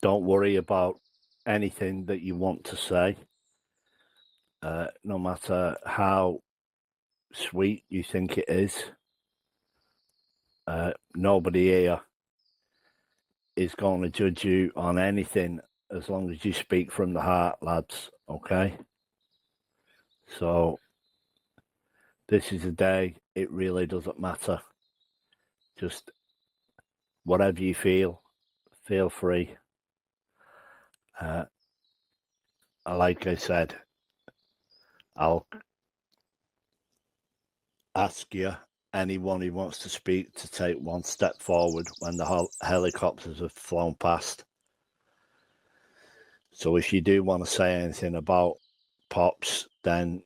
don't worry about anything that you want to say. No matter how sweet you think it is, nobody here is going to judge you on anything as long as you speak from the heart, lads, okay? So this is a day, it really doesn't matter. Just whatever you feel free. Like I said, I'll ask you, anyone who wants to speak, to take one step forward when the helicopters have flown past. So if you do want to say anything about Pops, then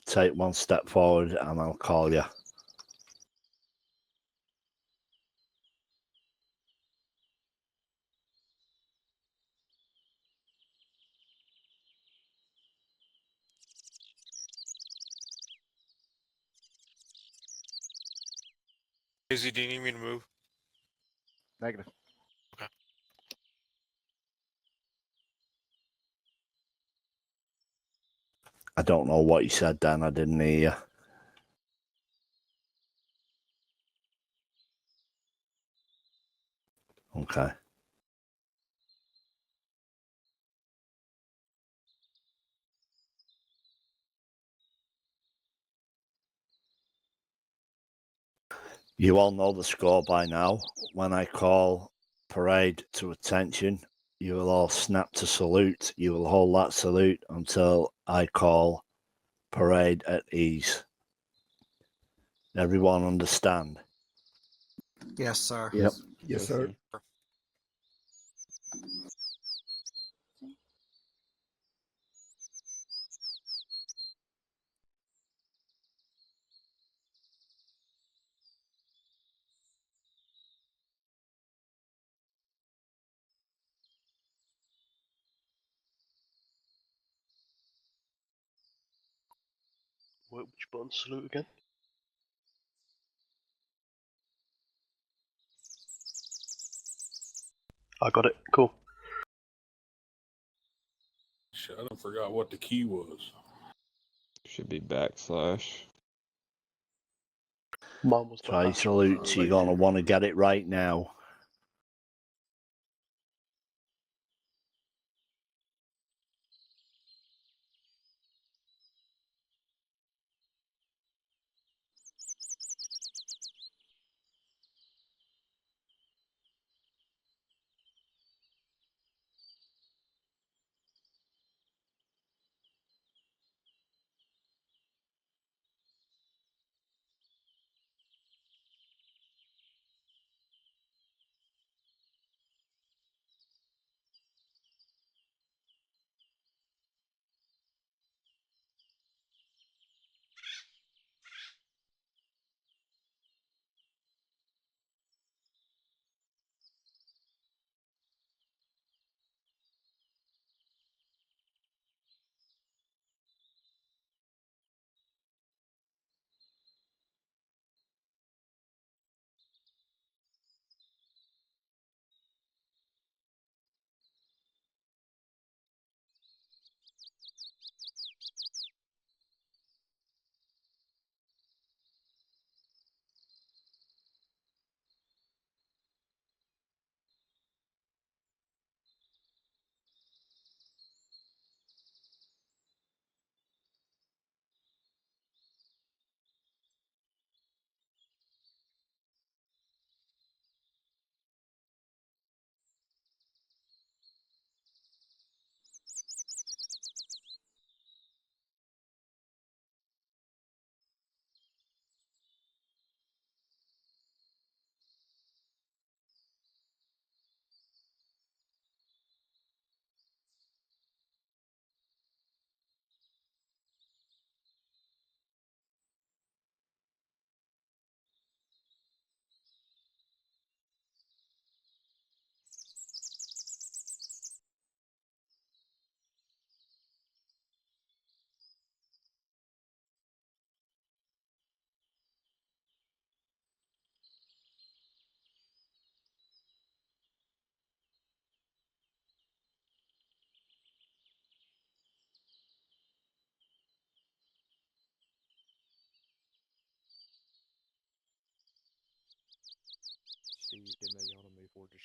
take one step forward and I'll call you. Izzy, do you need me to move? Negative. Okay. I don't know what you said, Dan. I didn't hear you. Okay. You all know the score by now. When I call parade to attention, you will all snap to salute. You will hold that salute until I call parade at ease. Everyone understand? Yes, sir. Yep. Yes, sir. Which button salute again? I got it. Cool. Shit, I done forgot what the key was. Should be backslash. Mine was Try salutes. You're going to want to get it right now.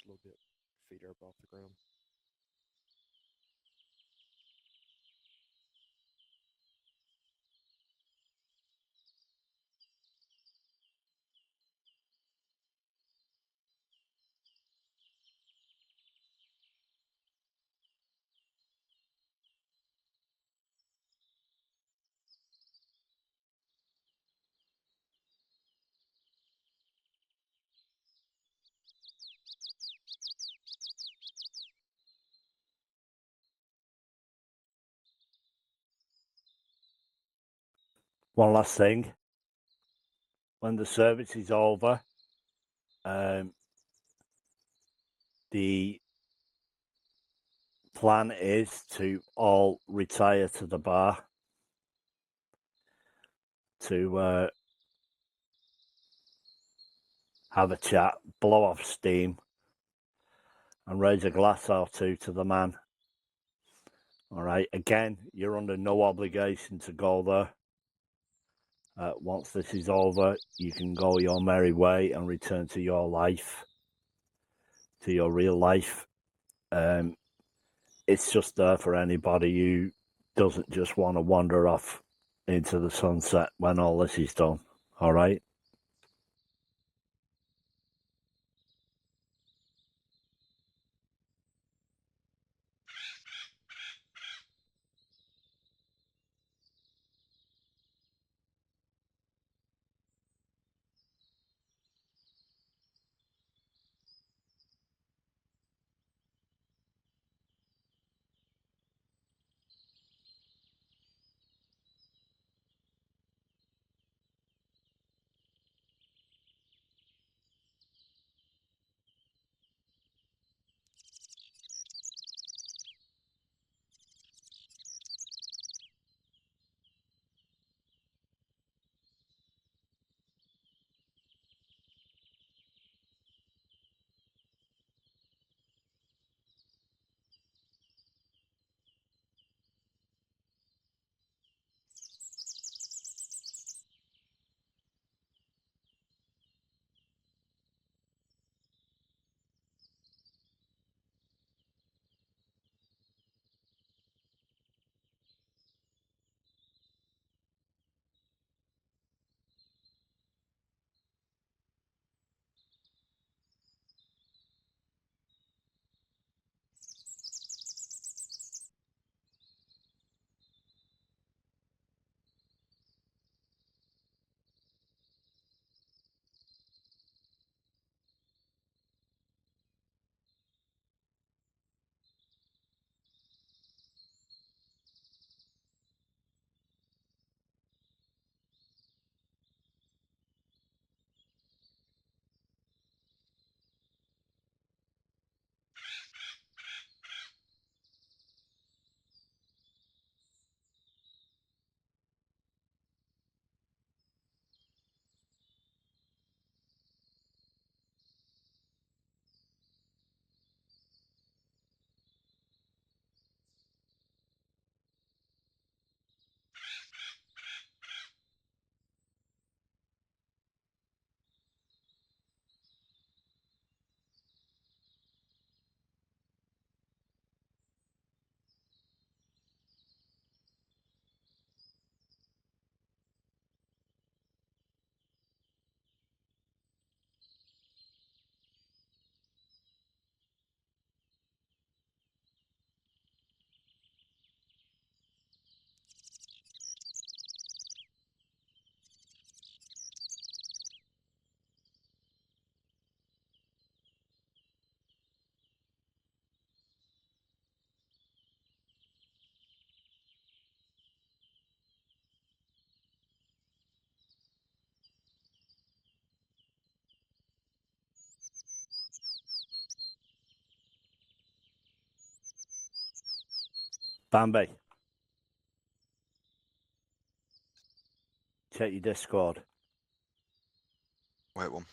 a little bit. Feet are up off the ground. One last thing. When the service is over, the plan is to all retire to the bar to have a chat, blow off steam, and raise a glass or two to the man. All right. Again, you're under no obligation to go there. Once this is over, you can go your merry way and return to your life, to your real life. It's just there for anybody who doesn't just want to wander off into the sunset when all this is done. All right. Bambi, check your Discord. Wait one.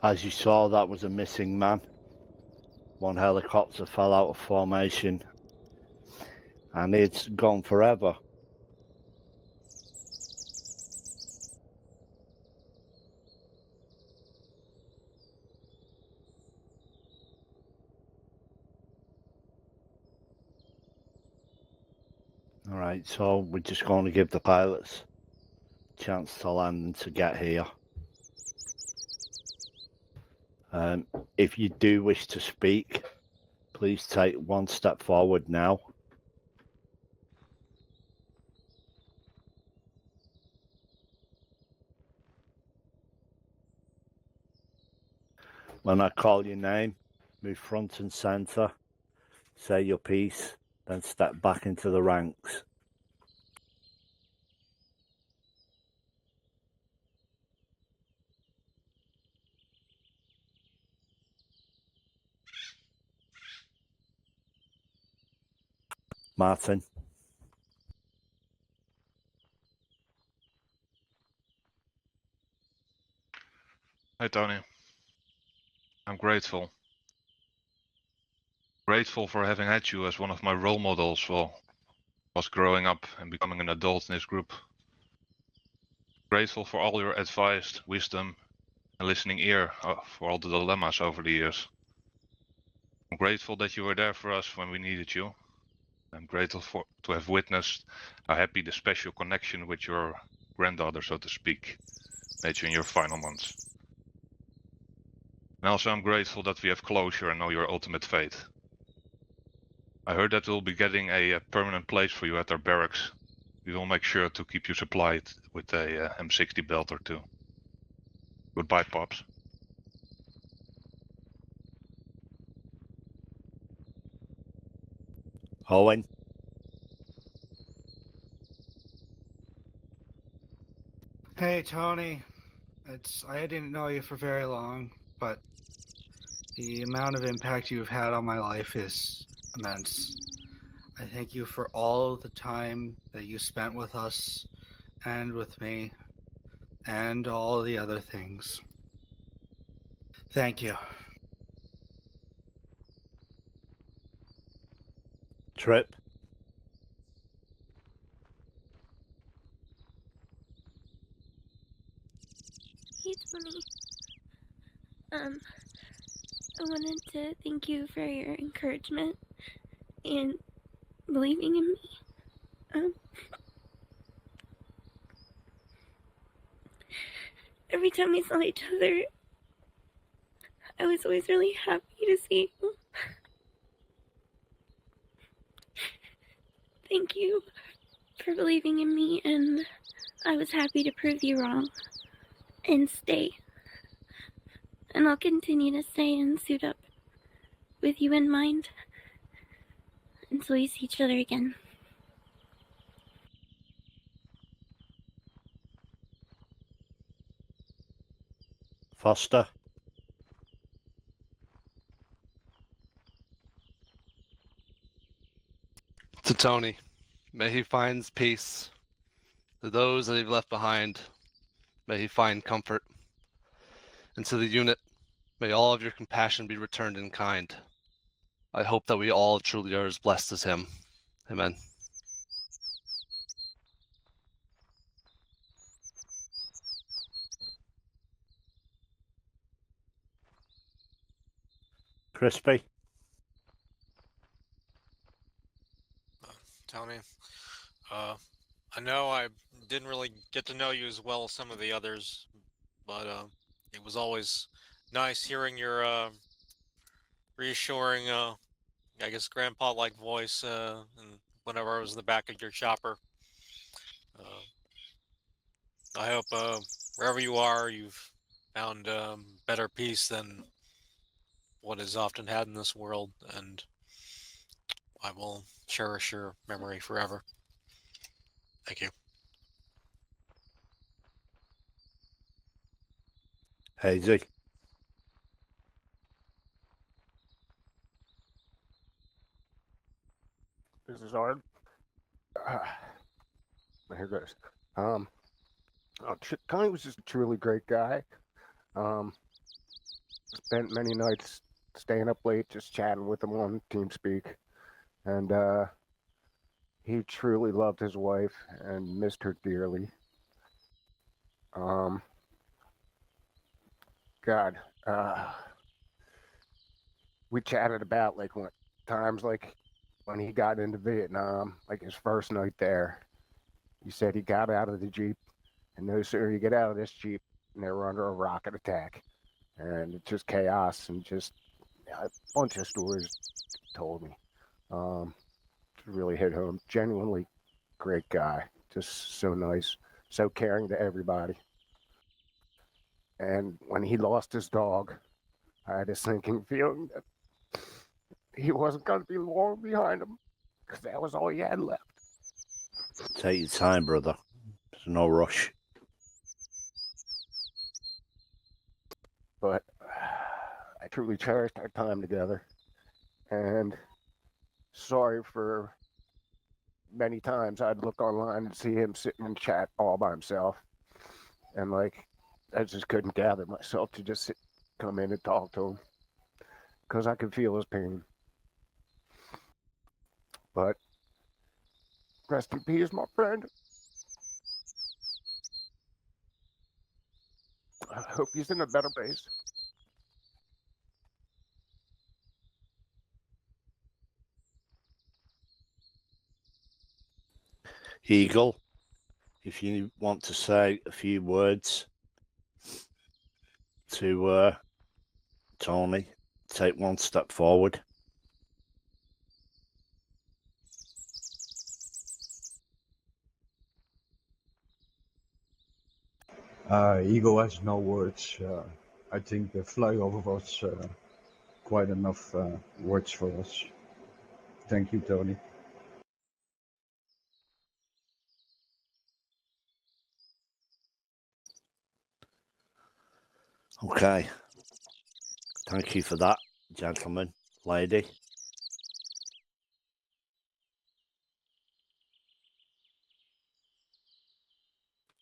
As you saw, that was a missing man. One helicopter fell out of formation, and it's gone forever. All right, so we're just going to give the pilots a chance to land and to get here. If you do wish to speak, please take one step forward now. When I call your name, move front and center, say your piece, then step back into the ranks. Martin. Hi, Tony. I'm grateful. Grateful for having had you as one of my role models while I was growing up and becoming an adult in this group. Grateful for all your advice, wisdom, and listening ear for all the dilemmas over the years. I'm grateful that you were there for us when we needed you. I'm grateful to have witnessed how happy the special connection with your granddaughter, so to speak, made you in your final months. And also I'm grateful that we have closure and know your ultimate fate. I heard that we'll be getting a permanent place for you at our barracks. We will make sure to keep you supplied with a M60 belt or two. Goodbye, Pops. Owen. Hey, Tony. I didn't know you for very long, but the amount of impact you've had on my life is immense. I thank you for all the time that you spent with us and with me and all the other things. Thank you. Trip. Hey, Tony. I wanted to thank you for your encouragement and believing in me. Every time we saw each other, I was always really happy to see you. Thank you for believing in me, and I was happy to prove you wrong and stay. And I'll continue to stay and suit up with you in mind until we see each other again. Foster. To Tony, may he find peace. To those that he've left behind, may he find comfort. And to the unit, may all of your compassion be returned in kind. I hope that we all truly are as blessed as him. Amen. Crispy. Tony, I know I didn't really get to know you as well as some of the others, but it was always nice hearing your reassuring, I guess, grandpa-like voice and whenever I was in the back of your chopper. I hope wherever you are, you've found better peace than what is often had in this world, and I will cherish your memory forever. Thank you. Hazy. This is hard. Here goes. Connie was just a truly great guy. spent many nights staying up late just chatting with him on TeamSpeak. And he truly loved his wife and missed her dearly. God, we chatted about like what times like when he got into Vietnam, like his first night there. He said he got out of the Jeep, and no sooner you get out of this Jeep, and they were under a rocket attack, and it's just chaos and just a bunch of stories told me. Really hit home. Genuinely great guy, just so nice, so caring to everybody. And when he lost his dog, I had a sinking feeling that he wasn't going to be long behind him, because that was all he had left. Take your time, brother. There's no rush. But I truly cherished our time together, and sorry for many times I'd look online and see him sitting in chat all by himself, and like I just couldn't gather myself to just come in and talk to him because I could feel his pain. But rest in peace, my friend. I hope he's in a better place. Eagle, if you want to say a few words to Tony, take one step forward. Eagle has no words. I think the flyover was quite enough words for us. Thank you, Tony. Okay. Thank you for that, gentlemen, lady.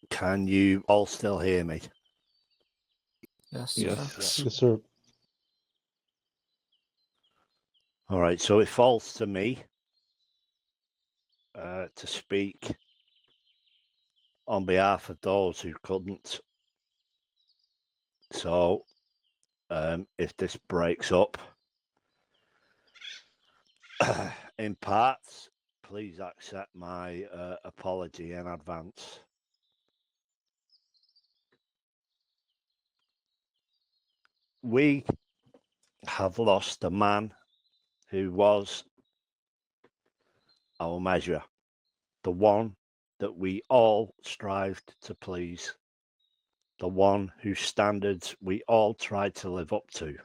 Can you all still hear me? Yes. Yes. Yes, sir. All right, so it falls to me to speak on behalf of those who couldn't. So if this breaks up in parts, please accept my apology in advance. We have lost a man who was our measure, the one that we all strived to please, the one whose standards we all tried to live up to.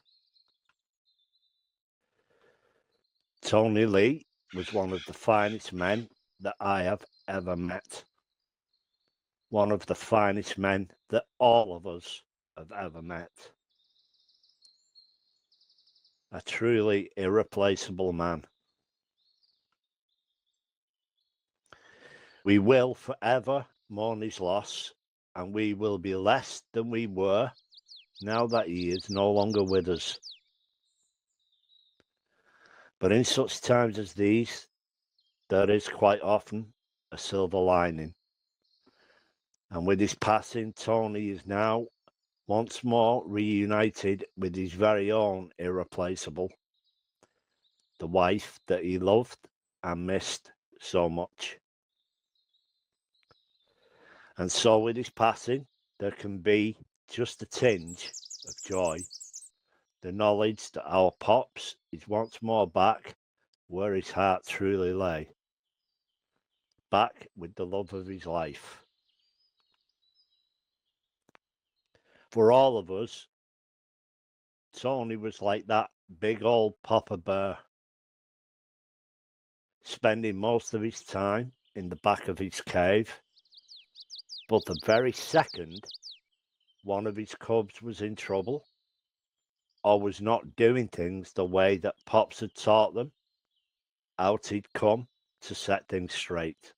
Tony Lee was one of the finest men that I have ever met. One of the finest men that all of us have ever met. A truly irreplaceable man. We will forever mourn his loss, and we will be less than we were now that he is no longer with us. But in such times as these, there is quite often a silver lining. And with his passing, Tony is now once more reunited with his very own irreplaceable, the wife that he loved and missed so much. And so with his passing, there can be just a tinge of joy, the knowledge that our Pops is once more back where his heart truly lay, back with the love of his life. For all of us, Tony was like that big old Papa Bear, spending most of his time in the back of his cave. But the very second one of his cubs was in trouble, or was not doing things the way that Pops had taught them, out he'd come to set things straight,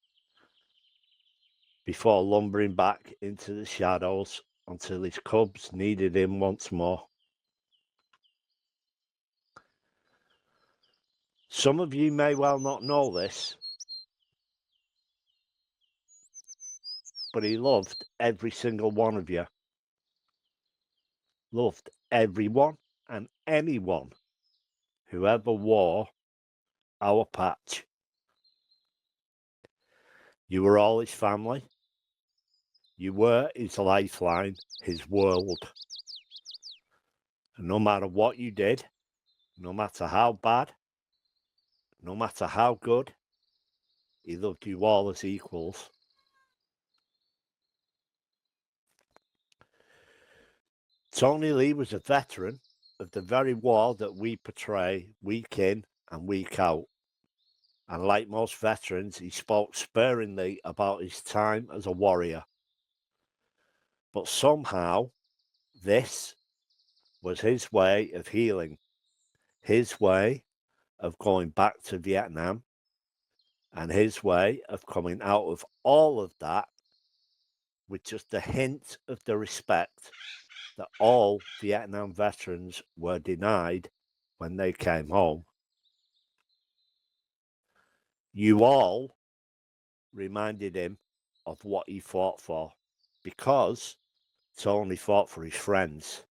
before lumbering back into the shadows until his cubs needed him once more. Some of you may well not know this, but he loved every single one of you. Loved everyone and anyone who ever wore our patch. You were all his family. You were his lifeline, his world. And no matter what you did, no matter how bad, no matter how good, he loved you all as equals. Tony Lee was a veteran of the very war that we portray week in and week out. And like most veterans, he spoke sparingly about his time as a warrior. But somehow, this was his way of healing, his way of going back to Vietnam, and his way of coming out of all of that with just a hint of the respect that all Vietnam veterans were denied when they came home. You all reminded him of what he fought for, because Tony fought for his friends.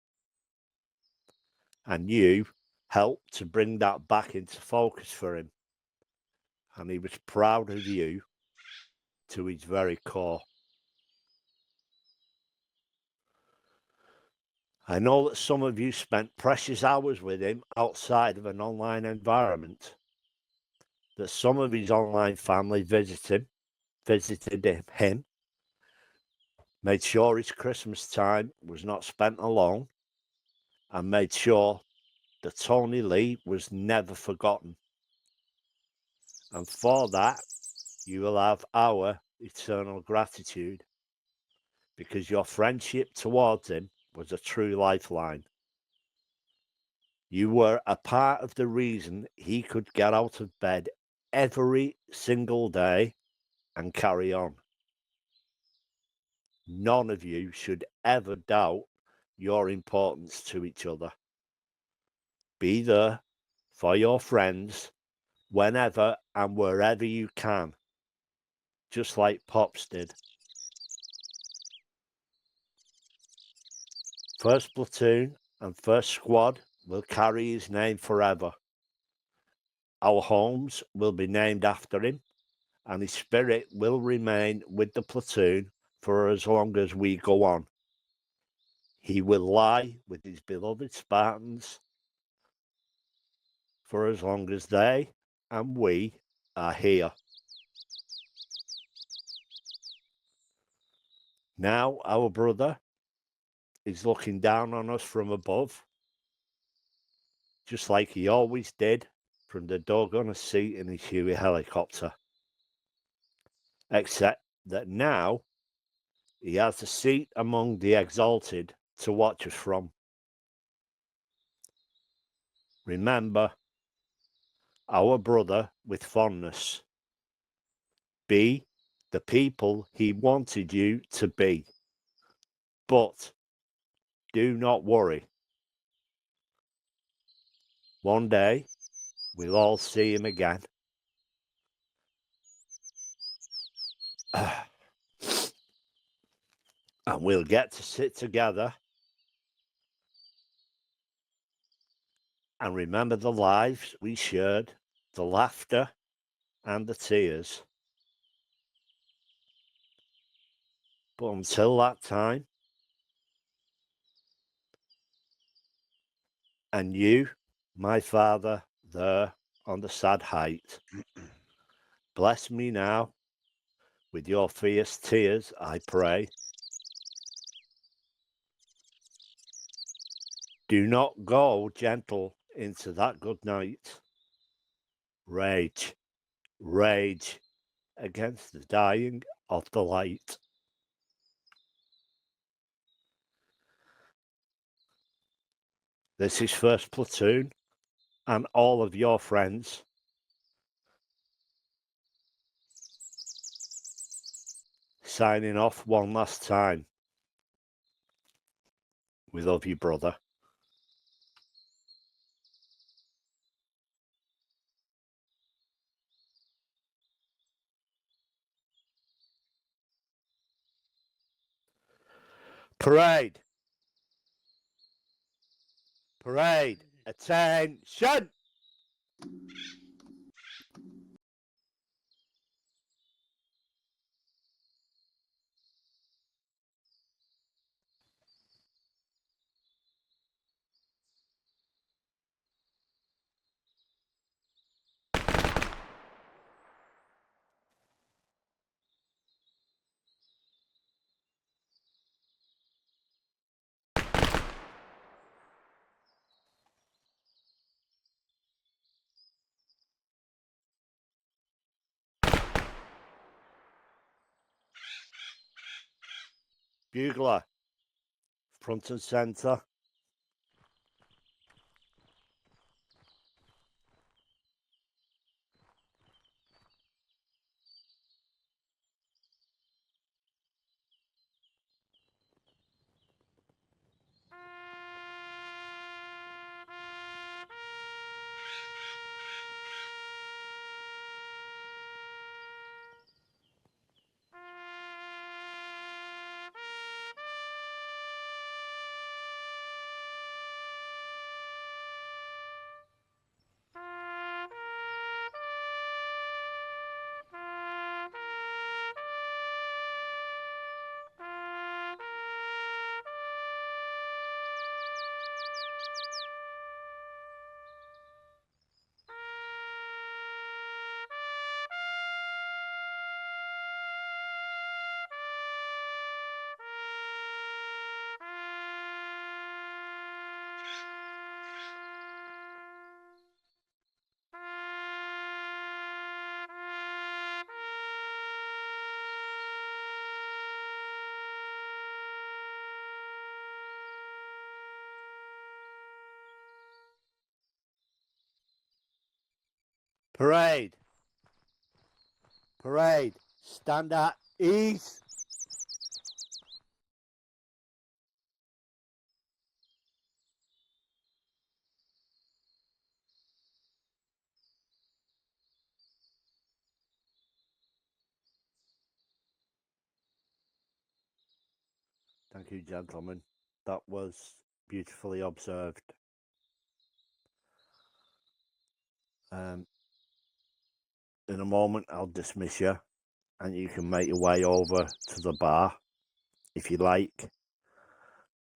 And you helped to bring that back into focus for him. And he was proud of you to his very core. I know that some of you spent precious hours with him outside of an online environment, that some of his online family visited him, made sure his Christmas time was not spent alone, and made sure that Tony Lee was never forgotten. And for that, you will have our eternal gratitude, because your friendship towards him was a true lifeline. You were a part of the reason he could get out of bed every single day and carry on. None of you should ever doubt your importance to each other. Be there for your friends whenever and wherever you can, just like Pops did. First Platoon and First Squad will carry his name forever. Our homes will be named after him, and his spirit will remain with the platoon for as long as we go on. He will lie with his beloved Spartans for as long as they and we are here. Now our brother is looking down on us from above, just like he always did from the doggone seat in his Huey helicopter. Except that now he has a seat among the exalted to watch us from. Remember our brother with fondness. Be the people he wanted you to be. But do not worry. One day we'll all see him again. And we'll get to sit together and remember the lives we shared, the laughter and the tears. But until that time, and you, my father, there on the sad height, bless me now with your fierce tears, I pray. Do not go gentle into that good night. Rage, rage against the dying of the light. This is First Platoon and all of your friends. Signing off one last time. We love you, brother. Parade. Parade. Attention. Bugler. Front and centre. Parade. Parade. Stand at ease. Thank you, gentlemen. That was beautifully observed. In a moment, I'll dismiss you, and you can make your way over to the bar if you like.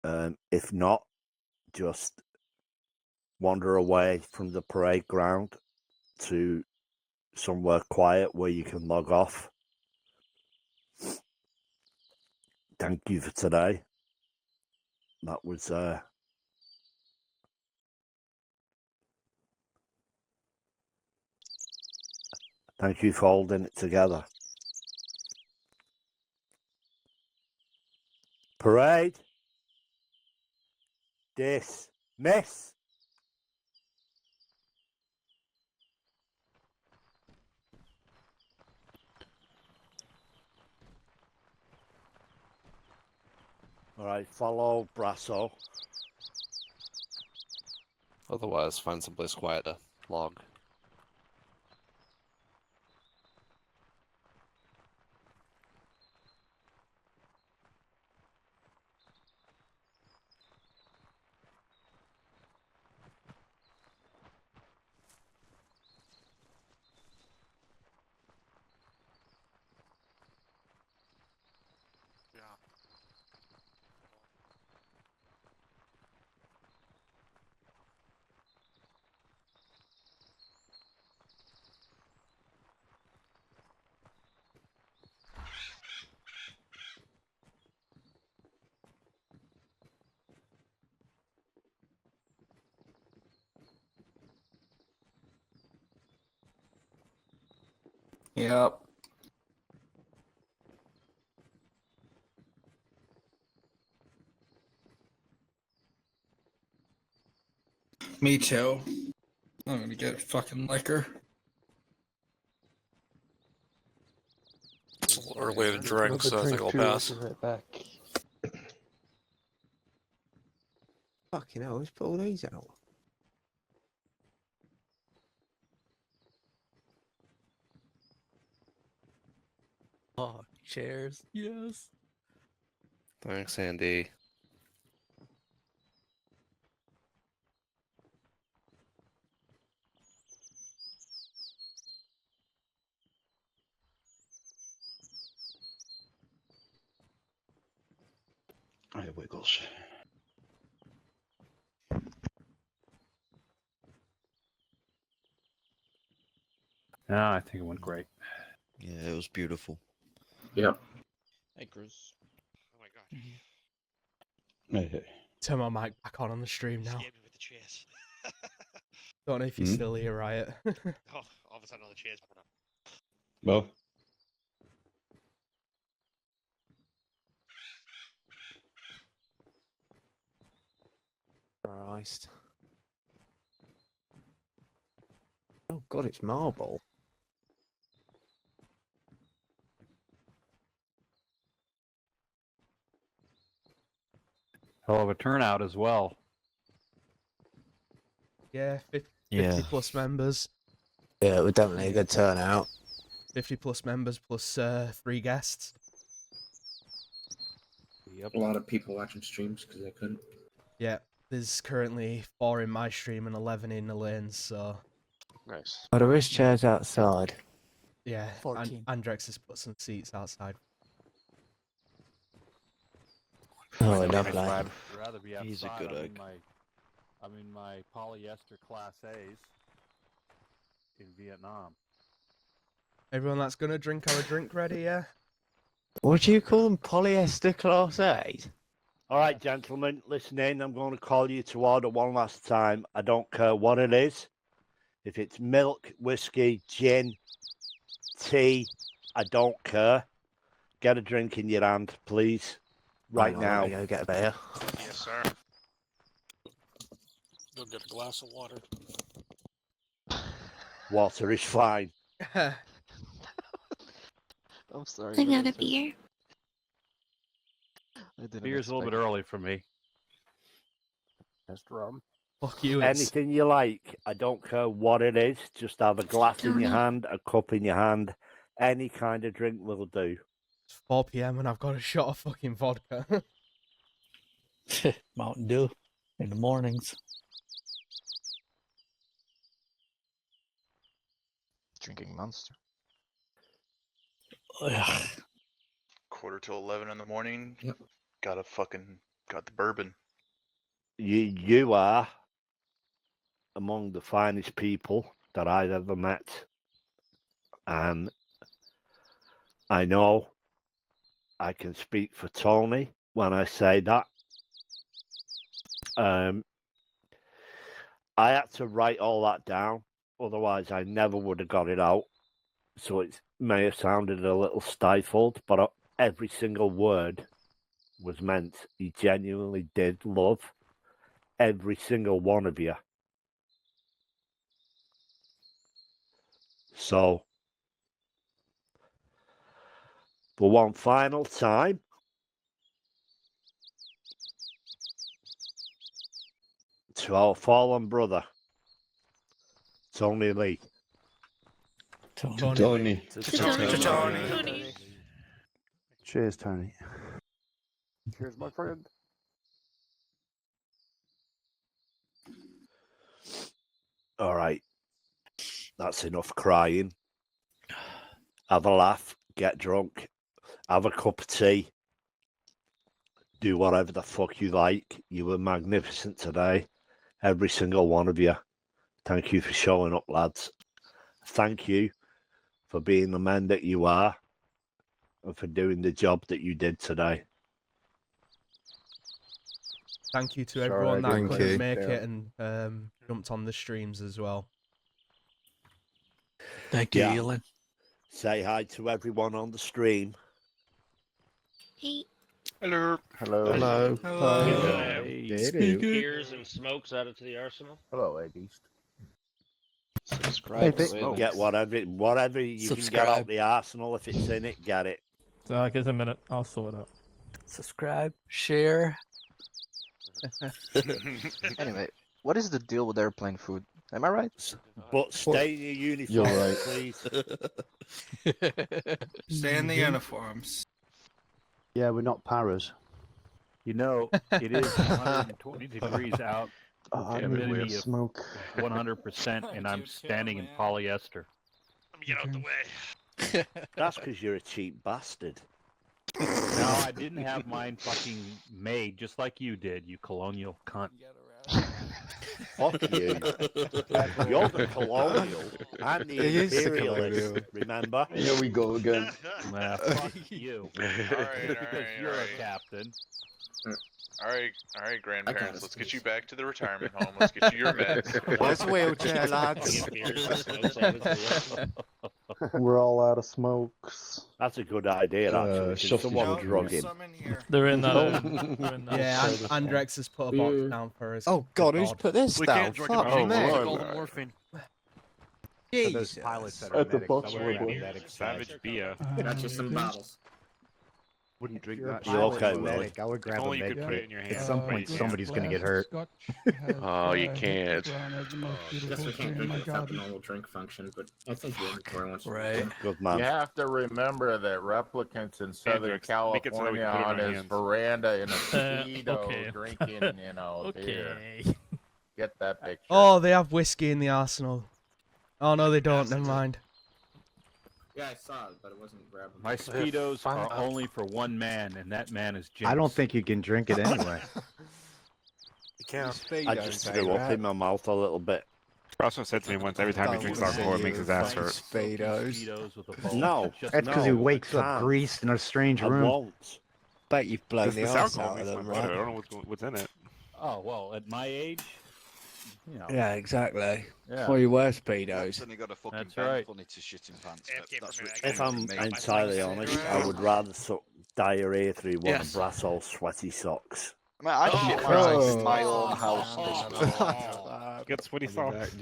If not, just wander away from the parade ground to somewhere quiet where you can log off. Thank you for today. That was thank you for holding it together. Parade. Dismiss. All right, follow Brasso. Otherwise, find someplace quiet to log. Yep. Me too. I'm gonna get fucking liquor. It's a little early to drink, so I think I'll pass. Right back. Fucking hell, let's put all these out. Oh, chairs. Yes. Thanks, Andy. Hey, Wiggles. Yeah, I think it went great. Yeah, it was beautiful. Yep. Hey, Chris. Oh my god. Hey, hey. Turn my mic back on the stream now. Scared me with the chairs. Don't know if you're Hmm? still here, Riot. Oh, all of a sudden all the chairs popping up. Well, Christ. Oh God, it's marble. Hell of a turnout as well. Yeah, 50 Yeah. plus members. Yeah, it was definitely a good turnout. 50 plus members plus 3 guests. Yep. A lot of people watching streams because they couldn't. Yeah, there's currently 4 in my stream and 11 in Elaine's, so Nice. Oh, there is chairs outside. yeah. 14. Andrex has put some seats outside. Oh, I'd lovely. rather be outside. He's a good egg. I'm in my polyester Class A's in Vietnam. Everyone that's gonna drink our drink ready, yeah? What do you call them? Polyester Class A's? All right, gentlemen, listen in. I'm going to call you to order one last time. I don't care what it is. If it's milk, whiskey, gin, tea, I don't care. Get a drink in your hand, please. Right Oh, now. let me go get a beer. Yes, sir. Go get a glass of water. Water is fine. I'm sorry. I got a beer. I didn't Beer's a little bit early for me. That's rum. Fuck you, Anything you like. I don't care what it is. Just have a glass in your Tony. hand, a cup in your hand. Any kind of drink will do. It's 4 PM and I've got a shot of fucking vodka. Mountain Dew in the mornings. Drinking Monster. Ugh. 11:45 in the morning. Yep. Got the bourbon. You are among the finest people that I've ever met. And I know I can speak for Tony when I say that. I had to write all that down, otherwise I never would have got it out. So it may have sounded a little stifled, but every single word was meant. He genuinely did love every single one of you. So, for one final time, to our fallen brother, Tony Lee. Tony. Tony. Cheers, Tony. Cheers, my friend. All right. That's enough crying. Have a laugh, get drunk, have a cup of tea, do whatever the fuck you like. You were magnificent today, every single one of you. Thank you for showing up, lads. Thank you for being the men that you are and for doing the job that you did today. Thank you to Sorry, everyone that thank couldn't you. make Yeah. it and jumped on the streams as well. Thank you, Yeah. Elin. Say hi to everyone on the stream. Hey. Hello. Hello. Hello. Hello. Beers and smokes added to the arsenal. Hello, Ed East. Subscribe. Hey, to Get whatever you can get out the arsenal. If it's in it, get it. So give us a minute. I'll sort it out. Subscribe, share. Anyway, what is the deal with airplane food? Am I right? But stay in your uniform, You're right. please. Stay in the uniforms. Yeah, we're not paras. You know, it is 120 degrees out. I Humidity need of smoke. 100%, and I'm standing in polyester. Let me get out the way. That's because you're a cheap bastard. No, I didn't have mine fucking made just like you did, you colonial cunt. Fuck you. You're the colonial. I'm the He is the imperialist. colonial. Remember? Here we go again. Nah, fuck you. Alright, Because you're a captain. Alright, grandparents, let's get you back to the retirement home. Let's get you your meds. Where's the wheelchair, lads? We're all out of smokes. That's a good idea, actually. Should someone drug him? They're in that. Yeah, Andrex has put a box down for us. Oh God, who's put this We down? can't drug Fuck him. me. All the morphine. Those pilots that are At the medics, box don't worry level. about medics. Savage beer. That's just some bottles. Wouldn't drink You're a that. You pilot, okay, you Willie? medic. I would grab only a you could med put it kit. in your At hand. some point, Yeah. somebody's going to get hurt. Oh, you can't. Guess we can't drink it without the normal drink function, but I think the inventory wants to. Right. Good man. You have to remember that replicants in Southern Hendrix, make it so that we California can put it in on our his hands. veranda in a speedo Okay. drinking, beer. Okay. Get that picture. Oh, they have whiskey in the arsenal. Oh no, they don't. Never mind. Yeah, I saw it, but it wasn't grabbing. My speedos are only for one man, and that man is James. I don't think you can drink it anyway. You can't. I just threw up in my mouth a little bit. Also said to me once, every time he drinks alcohol, it makes his ass hurt. Speedos. with a bowl. No, Just That's because he no, wakes I up can't. greased in a strange I room. won't. Bet you've blown the This arse alcohol out of makes my them, butter. I right? don't know what's in it. Oh well, at my age, you know. Yeah, exactly. Yeah. Well, you wear speedos. That's right. If I'm entirely honest, I would rather suck diarrhea through one of Brassol's sweaty socks. Man, I shit myself in my own house this month. Get sweaty socks.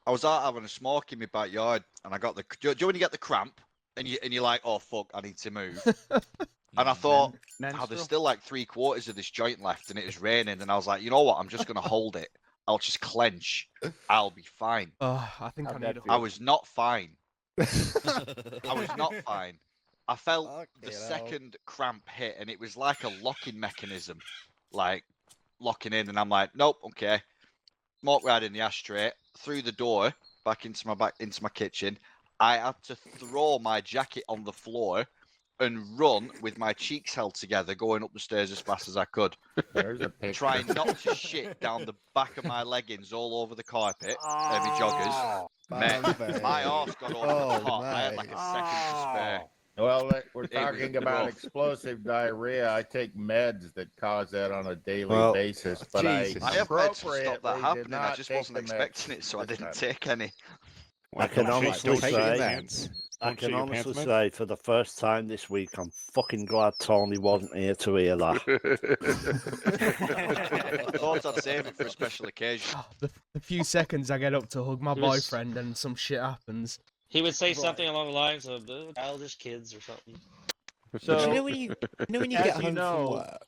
I was out having a smoke in my backyard, and I got the. Do you know when you get the cramp, and you're like, oh fuck, I need to move. And I thought, oh, there's still like 3/4 of this joint left, and it was raining, and I was like, you know what? I'm just gonna hold it. I'll just clench. I'll be fine. Oh, I think I need. I was not fine. I was not fine. I felt the second cramp hit, and it was like a locking mechanism, like locking in, and I'm like, nope, okay. Smoke right in the ashtray, through the door, back into my kitchen. I had to throw my jacket on the floor and run with my cheeks held together, going up the stairs as fast as I could. There's a picture. Trying not to shit down the back of my leggings all over the carpet, my joggers. Mate, my arse got over the top. I had like a second to spare. Well, we're It was talking about rough. explosive diarrhea. I take meds that cause that on a daily Well, basis, but Jesus. I have meds to stop appropriately that did happening. I not just take wasn't the meds expecting it, so I this didn't time. take any. I can honestly Take your say, meds. I Don't shit can your pants, honestly mate. say, for the first time this week, I'm fucking glad Tony wasn't here to hear that. I thought I'd save it for a special occasion. The few seconds I get up to hug my He was- boyfriend and some shit happens. He would say something along the lines of childish kids or something. So, Do you know when you as get you home know, from work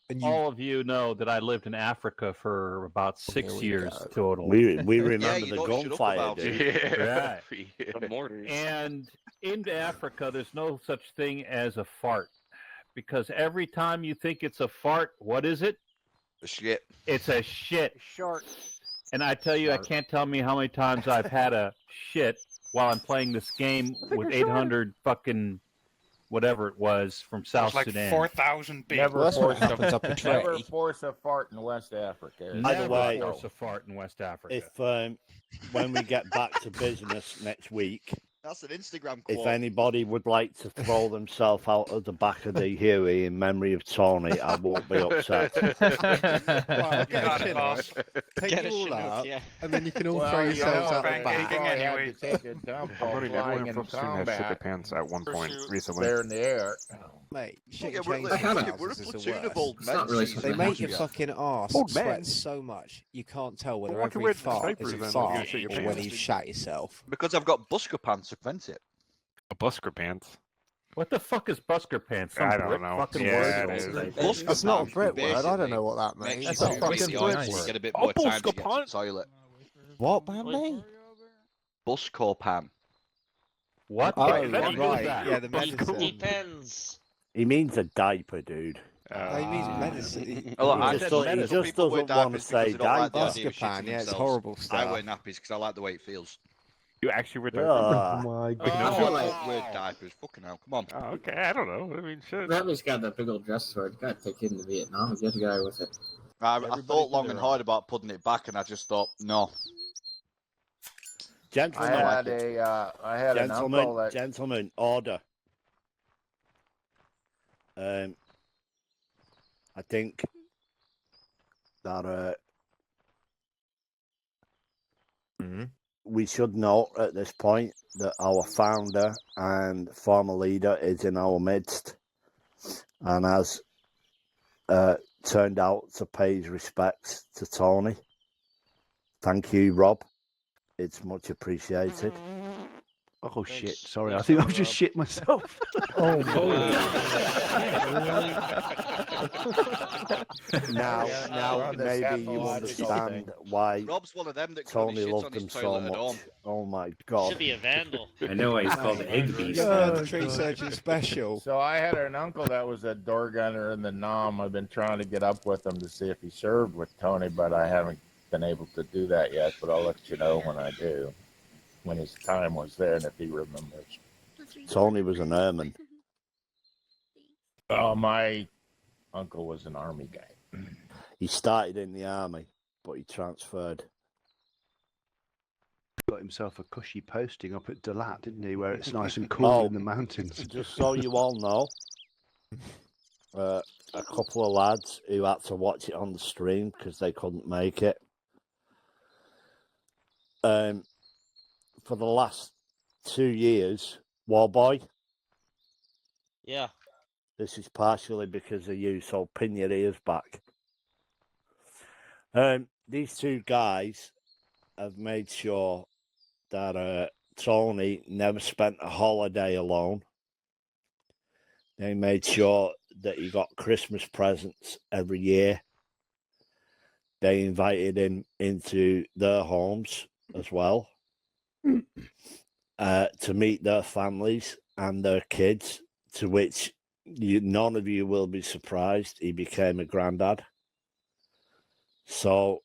and you all of you know that I lived in Africa for about 6 we years go. total. We Yeah, remember you the don't shut up gunfire, about dude. it. Right. The mortars. And in Africa, there's no such thing as a fart. Because every time you think it's a fart, what is it? Shit. It's a shit. Short. And I tell you, I can't tell me how many times I've had a shit while I'm playing this game with 800 fucking whatever it was from South like Sudan. 4,000 people. Never Well, that's what force happens up a tree. Never force a fart in West Africa. Either Never way, force a fart in West Africa. If when we get back to business next week, That's an Instagram quote. if anybody would like to throw themselves out of the back of the Huey in memory of Tony, I won't be upset. Well, get Got a it, chin boss. up, take Get it a all Chinook, out, yeah. and then you can all Well, throw you yourselves know, out the bang back. anything I had anyway. to take a dump I've while already flying everyone in from Steam has shit their combat. pants at one point recently. They're in the air. Mate, shit Yeah, and we're, change we're, trousers we're a is the platoon of worst. old It's men. not really Jesus. They something make your Yeah. fucking arse Old sweat men. so much you can't tell whether Well, why don't you every wear fart diapers is a then if you're fart gonna shit your or whether pants? you've shat yourself. Because I've got busker pants to prevent it. A busker pants. What the fuck is busker pants? Some I don't Brit know. fucking Yeah, word? it is. Busker That's not a pants Brit word. I don't basically know what that makes means. you That's a poop fucking really Brit hard so you word. get a bit Oh, more time to busker get to the pants. toilet. What, Bambi? Busker pan. What? Oh, the fuck is right. that? Yeah, the medicine. Depends. He means a diaper, dude. he means medicine. Oh, I He said just, he some just people wear doesn't want to diapers because say they don't like the diaper. idea of Buscopan, shitting yeah, it's themselves. horrible I stuff. wear nappies because I like the way it feels. You actually wear Ah. My But God. no one wear diapers. Fucking hell, come on. Oh, okay, I don't know. I mean, shit. Ravi's got that big old dress sword. You gotta take him to Vietnam and get a guy with it. I thought long and hard about putting it back, and I just thought, no. Gentlemen, I had an uncle that gentlemen, order. I think that we should note at this point that our founder and former leader is in our midst and has turned out to pay his respects to Tony. Thank you, Rob. It's much appreciated. Oh shit! Sorry, I think I've just shit myself. Oh, We're now on the maybe scaffold you or understand why Rob's one of them that can only Tony shit loved on him his so toilet at much. home. Oh my God! Should be a vandal. I know why he's called the Egg Beast. Tree surgeon special. So I had an uncle that was a door gunner in the Nam. I've been trying to get up with him to see if he served with Tony, but I haven't been able to do that yet. But I'll let you know when I do, when his time was there, and if he remembers. Tony was an airman. Oh, my uncle was an army guy. He started in the army, but he transferred. Got himself a cushy posting up at Dalat, didn't he? Where it's nice and cool in the mountains. Just so you all know, a couple of lads who had to watch it on the stream because they couldn't make it. For the last 2 years, Warboy. Yeah. This is partially because of you, so pin your ears back. These two guys have made sure that Tony never spent a holiday alone. They made sure that he got Christmas presents every year. They invited him into their homes as well to meet their families and their kids, to which none of you will be surprised he became a granddad. So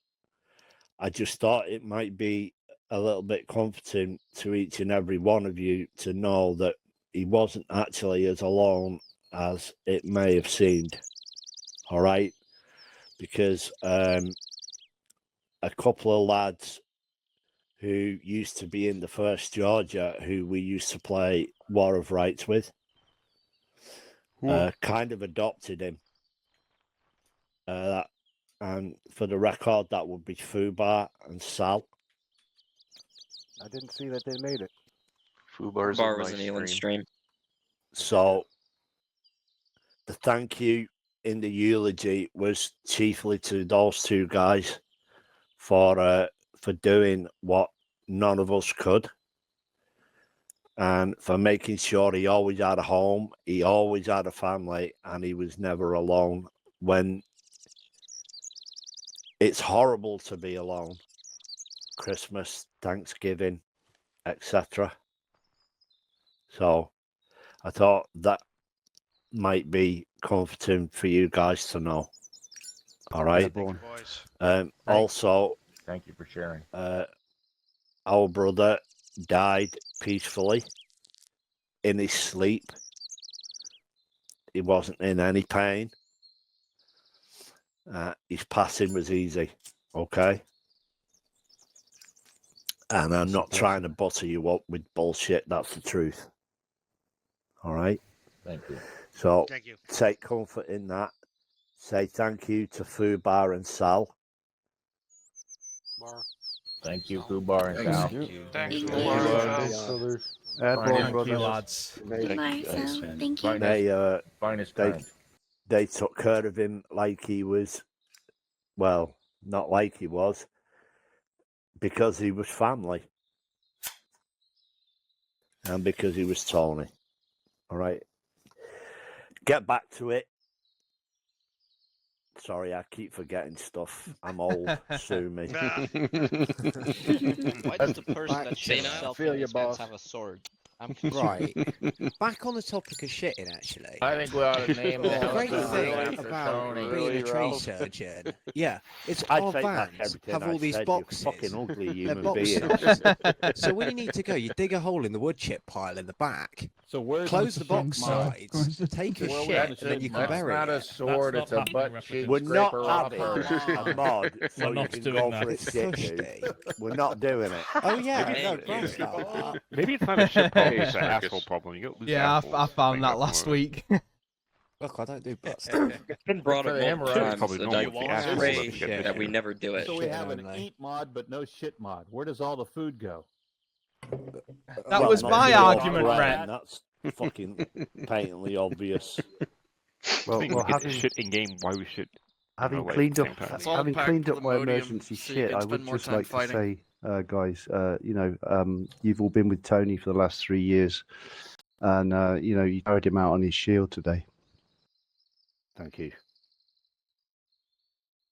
I just thought it might be a little bit comforting to each and every one of you to know that he wasn't actually as alone as it may have seemed. All right? Because a couple of lads who used to be in the 1st Georgia, who we used to play War of Rights with, kind of adopted him. And for the record, that would be Fubar and Sal. I didn't see that they made it. Bar was an Elon stream. So the thank you in the eulogy was chiefly to those two guys for doing what none of us could, and for making sure he always had a home, he always had a family, and he was never alone when it's horrible to be alone. Christmas, Thanksgiving, etc. So I thought that might be comforting for you guys to know. All right. Also, thank you for sharing. Our brother died peacefully in his sleep. He wasn't in any pain. His passing was easy. Okay. And I'm not trying to butter you up with bullshit. That's the truth. All right. Thank you. So take comfort in that. Say thank you to Fubar and Sal. Thank you, Fubar and Sal. Thanks, Thank you, lads. Thank you. They took care of him like he was, well, not like he was, because he was family. And because he was Tony. All right. Get back to it. Sorry, I keep forgetting stuff. I'm old. Sue me. Why does the person that shit himself in his pants have a sword? Right. Back on the topic of shitting, actually. I think we ought to name the The great helicopter thing after about Tony. being a tree surgeon, yeah, it's I our take back vans everything have I all these said, you boxes. fucking ugly They're human box being. tops. So when you need to go, you dig a hole in the wood chip pile in the back. So where's Close the box sides, take a Well, shit, that's and then it, you can That's bury not a it. sword, it's a butt cheek We're not scraper having upper. a mod so We're you not can doing go that. for a It's shit, thirsty. dude. We're not doing it. Oh yeah, Maybe no, it's grass that. Maybe it's not a shit problem, Hey, it's an Marcus. asshole problem. You got loose Yeah, assholes. I found Think that that's last more- week. Look, I don't do butt It's stuff. been brought For up the multiple hemorrhoids, times probably that normal I for the assholes that pray get that we shit. never do it. So we Shit have an only. eat mod, but no shit mod. Where does all the food go? That Well, was not my to your argument, brain, Red. That's fucking patently obvious. Well, I think well we get having, shit in game. Why we should? having away at cleaned the up, same time. It's all having packed cleaned with up my Imodium, emergency so you shit, can I spend would more just time like fighting. to say, guys, you've all been with Tony for the last 3 years, and you carried him out on his shield today. Thank you.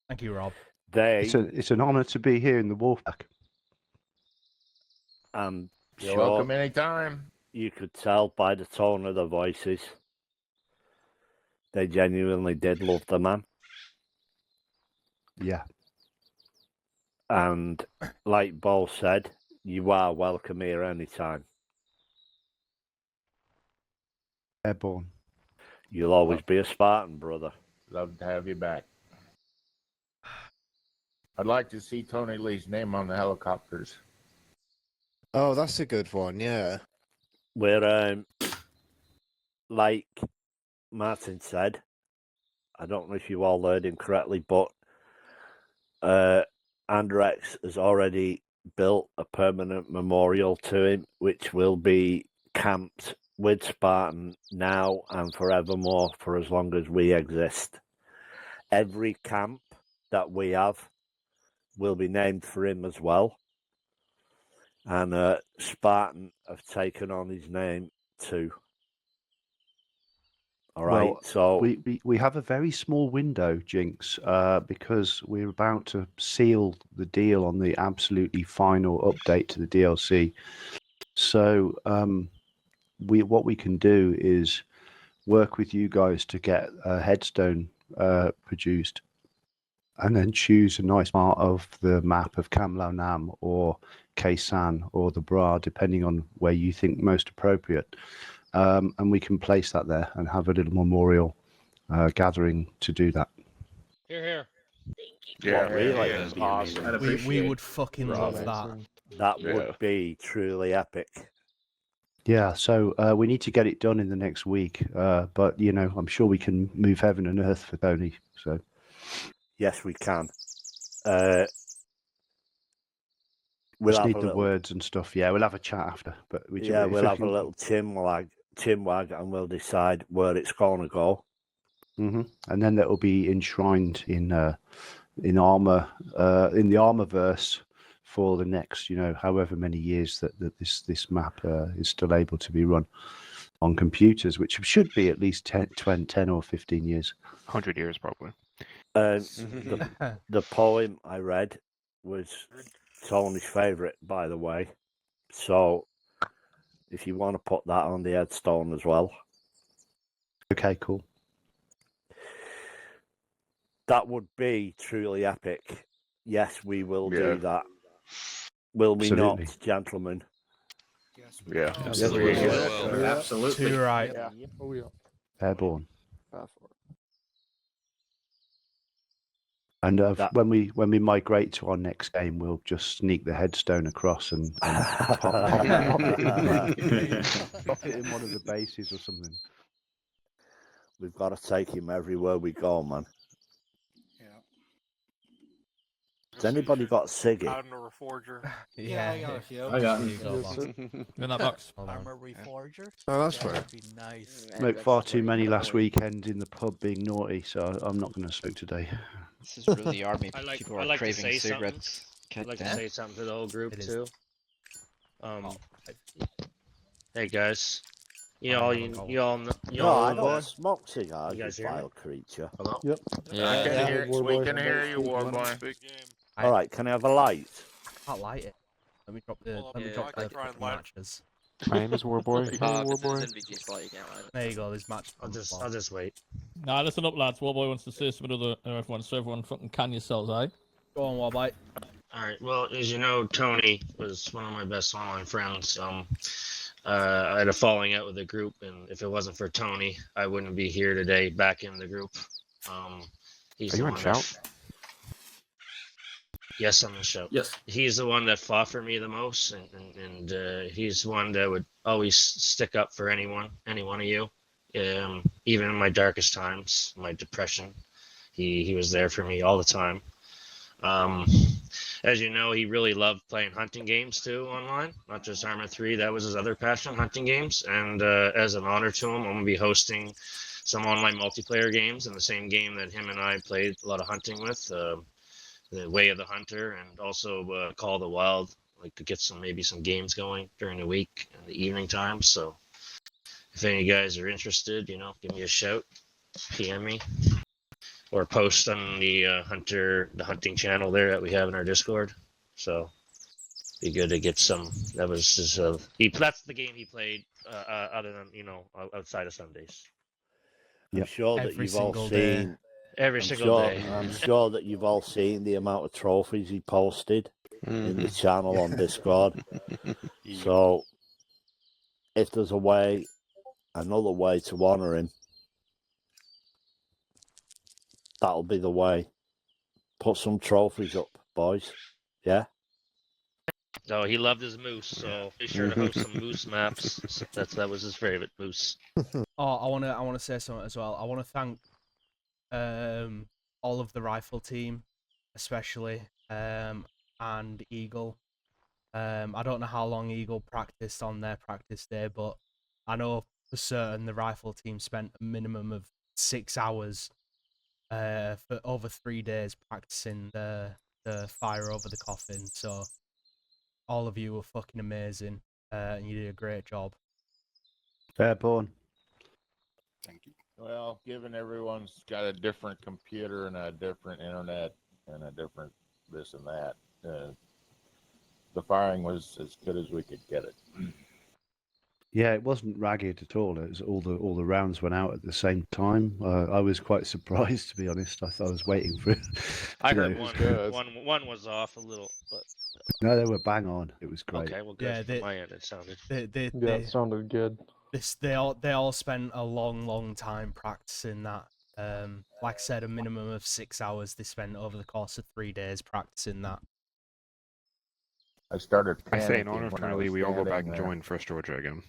Thank you, Rob. It's an honour to be here in the Wolfpack. I'm You're sure welcome anytime. you could tell by the tone of the voices. They genuinely did love the man. Yeah. And like Bo said, you are welcome here anytime. Airborne. You'll always be a Spartan, brother. Love to have you back. I'd like to see Tony Lee's name on the helicopters. Oh, that's a good one. Yeah. We're like Martin said, I don't know if you all heard him correctly, but Andrex has already built a permanent memorial to him, which will be camped with Spartan now and forevermore for as long as we exist. Every camp that we have will be named for him as well. And Spartan have taken on his name too. All right, Well, so we have a very small window, Jinx, because we're about to seal the deal on the absolutely final update to the DLC. So what we can do is work with you guys to get a headstone produced, and then choose a nice part of the map of Kamlau Nam or Kaysan or the Bra, depending on where you think most appropriate. And we can place that there and have a little memorial gathering to do that. Here, here. Yeah, really, That's awesome. We would fucking love that. That would be truly epic. Yeah, so we need to get it done in the next week. But, I'm sure we can move heaven and earth for Tony. So Yes, we can. we'll have need a the little- words and stuff. Yeah, we'll have a chat after. But we Yeah, if we'll we have a can- little chinwag, and we'll decide where it's going to go. Mhm. And then that will be enshrined in armor, in the Armorverse for the next, however many years that this map is still able to be run on computers, which should be at least 10 or 15 years. 100 years, probably. The poem I read was Tony's favourite, by the way. So, if you want to put that on the headstone as well, Okay, cool. that would be truly epic. Yes, we will Yeah. do that. Will we Absolutely. not, gentlemen? Yeah. Absolutely. Yeah. Absolutely. Too right. Airborne. And That- when we migrate to our next game, we'll just sneak the headstone across and pop it in one of the bases or something. We've got to take him everywhere we go, man. Has anybody got Siggy? Out in a reforger. Yeah, I got a few. I got Here him. you go, boss. In that box. Armor reforger. Oh, that's That right. would be nice. Smoked far too many last weekend in the pub being naughty, so I'm not going to smoke today. This is really army. I like, People I are like to craving say something. cigarettes. I'd like to damn. say something to the whole group It is. too. Hey guys, you all No, I know, don't smoke cigars, You you guys hear me? vile creature. Hello? Yep. I can hear, we can hear you, War Boy. All right, can I have a light? Can't light it. Let me drop the Hold on, let me yeah, drop I can the try and fucking light it. matches. My name is Warboy. Hey, Warboy. There you go. There's match. I'll just wait. Nah, listen up, lads. Warboy wants to say something to everyone, so everyone fucking can yourselves, eh? Go on, Warboy. All right. Well, as you know, Tony was one of my best online friends. I had a falling out with the group, and if it wasn't for Tony, I wouldn't be here today, back in the group. He's Are you the on one Shout? Yes, I'm in Shout. Yes. He's the one that fought for me the most, and he's one that would always stick up for any one of you. Even in my darkest times, my depression, he was there for me all the time. As you know, he really loved playing hunting games too online, not just Arma 3. That was his other passion, hunting games. And as an honor to him, I'm going to be hosting some online multiplayer games in the same game that him and I played a lot of hunting with, the Way of the Hunter, and also Call of the Wild. Like to get maybe some games going during the week and the evening times. So if any of you guys are interested, give me a shout, PM me, or post on the hunting channel there that we have in our Discord. So be good to get some. That was his. That's the game he played. Other than outside of Sundays. I'm sure that Every you've all single day. seen. Every single day. I'm sure that you've all seen the amount of trophies he posted in the channel on Discord. So, if there's another way to honor him, that'll be the way. Put some trophies up, boys. Yeah. So he loved his moose. So be sure to host some moose maps. That was his favorite moose. Oh, I wanna say something as well. I wanna thank all of the rifle team, especially and Eagle. I don't know how long Eagle practiced on their practice day, but I know for certain the rifle team spent a minimum of 6 hours for over 3 days practicing the fire over the coffin. So all of you were fucking amazing, and you did a great job. Fairborn. Thank you. Well, given everyone's got a different computer and a different internet and a different this and that, the firing was as good as we could get it. Yeah, it wasn't ragged at all. It was all the rounds went out at the same time. I was quite surprised, to be honest. I thought I was waiting for it. I you heard know. one was off a little, but No, they were bang on. It was great. okay, well, good. Yeah, From my end, it sounded. It sounded good. They all spent a long time practicing that. Like I said, a minimum of 6 hours they spent over the course of 3 days practicing that. I started. I say in panicking honor of when I Charlie, was we all go back standing and there. join First Georgia again.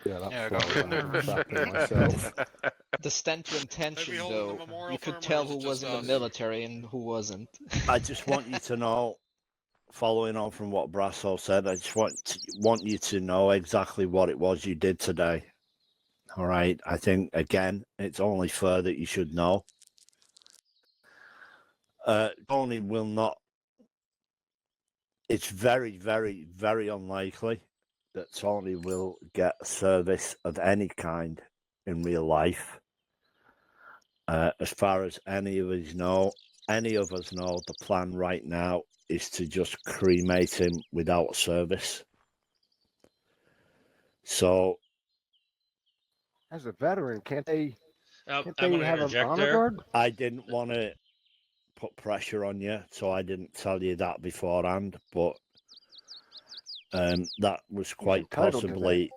Yeah, go. The stench of intention, hold the though, memorial you for him, could or tell is who it was just in the us? military and who wasn't. I just want you to know, following on from what Brasso said, I just want you to know exactly what it was you did today. All right. I think, again, it's only fair that you should know. Tony will not. It's very, very, very unlikely that Tony will get service of any kind in real life. As far as any of us know, the plan right now is to just cremate him without service. So, As a veteran, can't they I'm have gonna an interject honor there. guard? I didn't want to put pressure on you, so I didn't tell you that beforehand, but that was quite entitled to possibly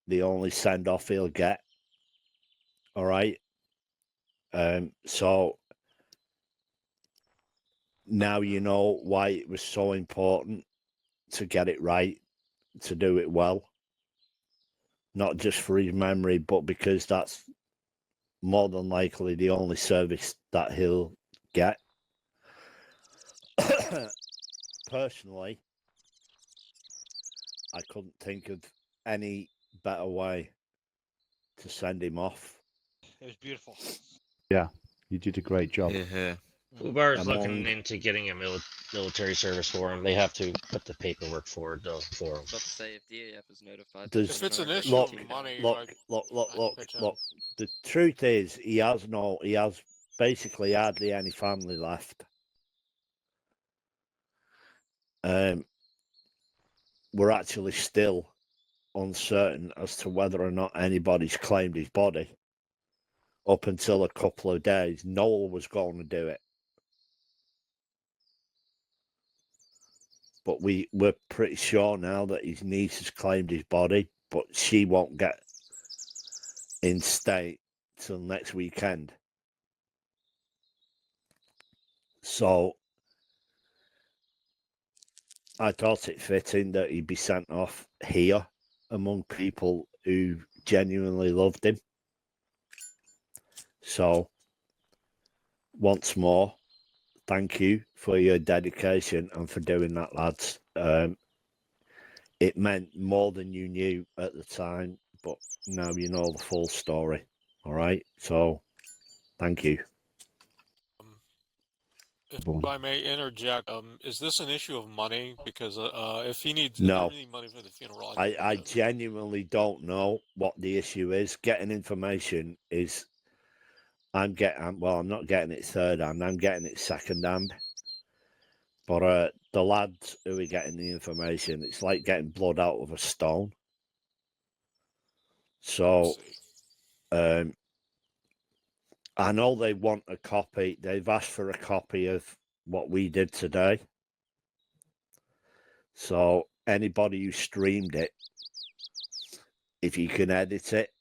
the only send-off he'll get. All right. So now you know why it was so important to get it right, to do it well. Not just for his memory, but because that's more than likely the only service that he'll get. Personally, I couldn't think of any better way to send him off. It was beautiful. Yeah, you did a great job. Ubar is I'm looking only- into getting a military service for him. They have to put the paperwork forward though for him. About to say if the AF is notified. There's, If it's an issue look, of money, look, like, look, I can pitch in. look. The truth is, he has basically hardly any family left. We're actually still uncertain as to whether or not anybody's claimed his body. Up until a couple of days, Noel was going to do it. But we're pretty sure now that his niece has claimed his body, but she won't get in state till next weekend. So I thought it fitting that he'd be sent off here among people who genuinely loved him. So once more, thank you for your dedication and for doing that, lads. It meant more than you knew at the time, but now you know the full story. All right. So thank you. If I may interject, is this an issue of money? Because if he needs No. money for the funeral, I genuinely don't know what the issue is. Getting information is, I'm not getting it third hand, I'm getting it second hand. But the lads who are getting the information, it's like getting blood out of a stone. So, I know they want a copy. They've asked for a copy of what we did today. So anybody who streamed it, if you can edit it,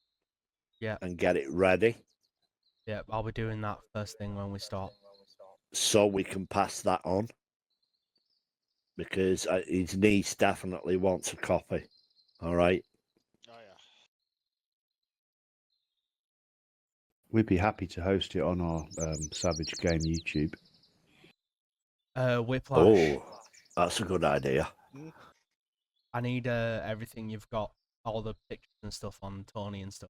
and get it ready, I'll be doing that first thing when we start. so we can pass that on. Because his niece definitely wants a copy. All right. We'd be happy to host it on our Savage Game YouTube. Whiplash. Oh, that's a good idea. I need everything you've got, all the pictures and stuff on Tony and stuff.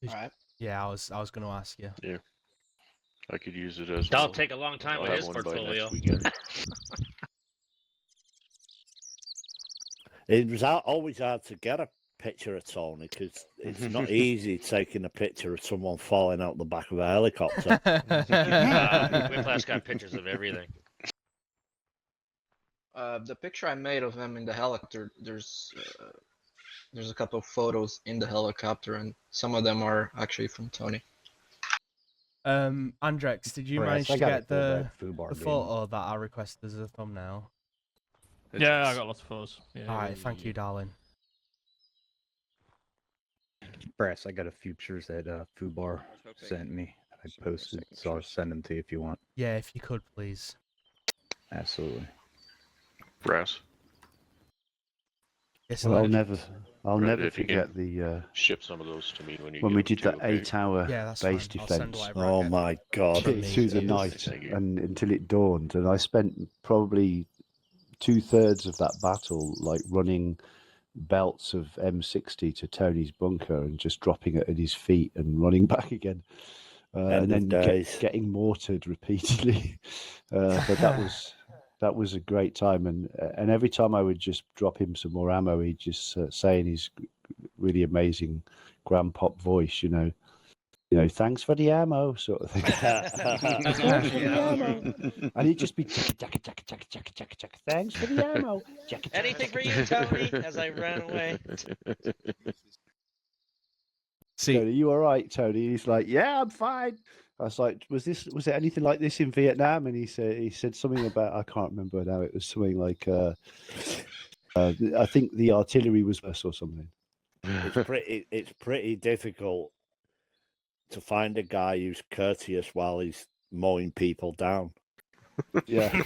Alright. Yeah, I was going to ask you. Yeah. I could use it as That'll well. take a long time I'll with have his one by portfolio. next weekend. It was always hard to get a picture of Tony because it's not easy taking a picture of someone falling out the back of a helicopter. Whiplash got pictures of everything. The picture I made of him in the helicopter, there's a couple of photos in the helicopter, and some of them are actually from Tony. Andrex, did you Yes, manage I to got get it, Fubar the being- photo that I requested as a thumbnail? Yeah, I got lots of photos. Yeah, Alright, thank you, darling. Brass, I got a few pictures that Fubar sent me. I posted, so I'll send them to you if you want. Yeah, if you could, please. Absolutely. Brass. Yes, Well, I'll Elijah. never If you can forget the ship some of those to me when you when get we them did too, that okay? 8-hour Yeah, that's base fine. I'll send defense. whatever I Oh get. my God. Through the night Thank you. and until it dawned, and I spent probably 2/3 of that battle like running belts of M60 to Tony's bunker and just dropping it at his feet and running back again, and then getting mortared repeatedly. But that was a great time, and every time I would just drop him some more ammo, he'd just say in his really amazing grandpop voice, you know, thanks for the ammo, sort of thing. Thanks for the ammo. And he'd just be thanks for the ammo. Anything for you, Tony, as I ran away. See, Tony, you all right, Tony? He's like, yeah, I'm fine. I was like, was it anything like this in Vietnam? And he said something about, I can't remember now. It was something like, I think the artillery was worse or something. It's pretty difficult to find a guy who's courteous while he's mowing people down. Yeah.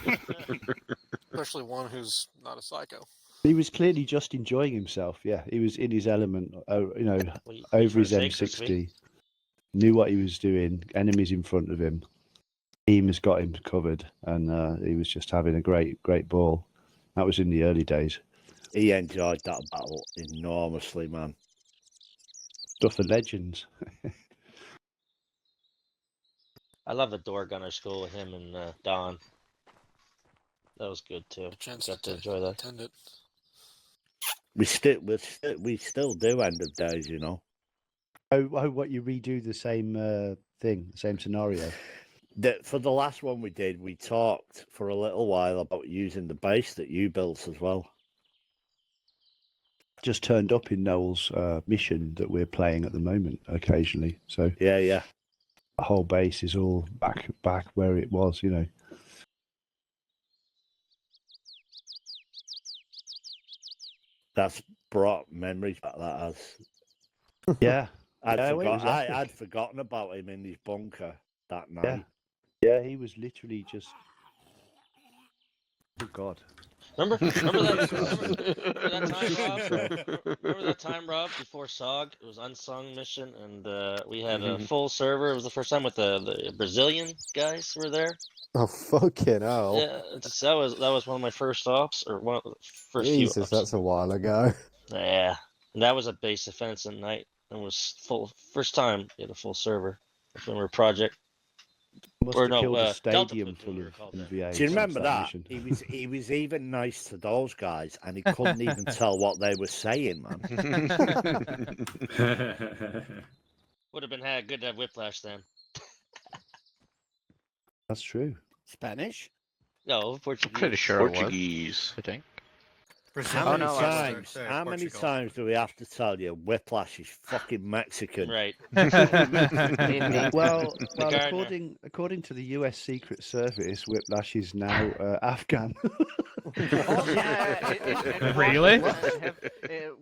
Especially one who's not a psycho. He was clearly just enjoying himself. Yeah, he was in his element. Over his mistakes this M60, week. knew what he was doing. Enemies in front of him. Team has got him covered, and he was just having a great ball. That was in the early days. He enjoyed that battle enormously, man. Stuff of legends. I love the door gunner school with him and Don. That was good too. Got to enjoy that. Attend it. We still do end of days, you know. Oh, what you redo the same thing, the same scenario? For the last one we did, we talked for a little while about using the base that you built as well. just turned up in Noel's mission that we're playing at the moment occasionally. So yeah, the whole base is all back where it was, you know. That's brought memories back. That has. Yeah, I'd forgotten about him in his bunker that night. Yeah, he was literally just. Oh God. Remember that time, Rob? Remember that time, Rob, before SOG? It was unsung mission, and we had a full server. It was the first time with the Brazilian guys were there. Oh fucking hell! Yeah, that was one of my first ops, or one of the first few Jesus, ops. that's a while ago. Yeah, and that was a base defense at night. It was first time we had a full server. I remember project. Must have killed a stadium full of NVA. Do you remember that? He was even nice to those guys, and he couldn't even tell what they were saying, man. Would have been good to have Whiplash then. That's true. Spanish? No, Portuguese. Pretty sure Portuguese, I think. How many times do we have to tell you Whiplash is fucking Mexican? Right. well, according to the U.S. Secret Service, Whiplash is now Afghan. Really?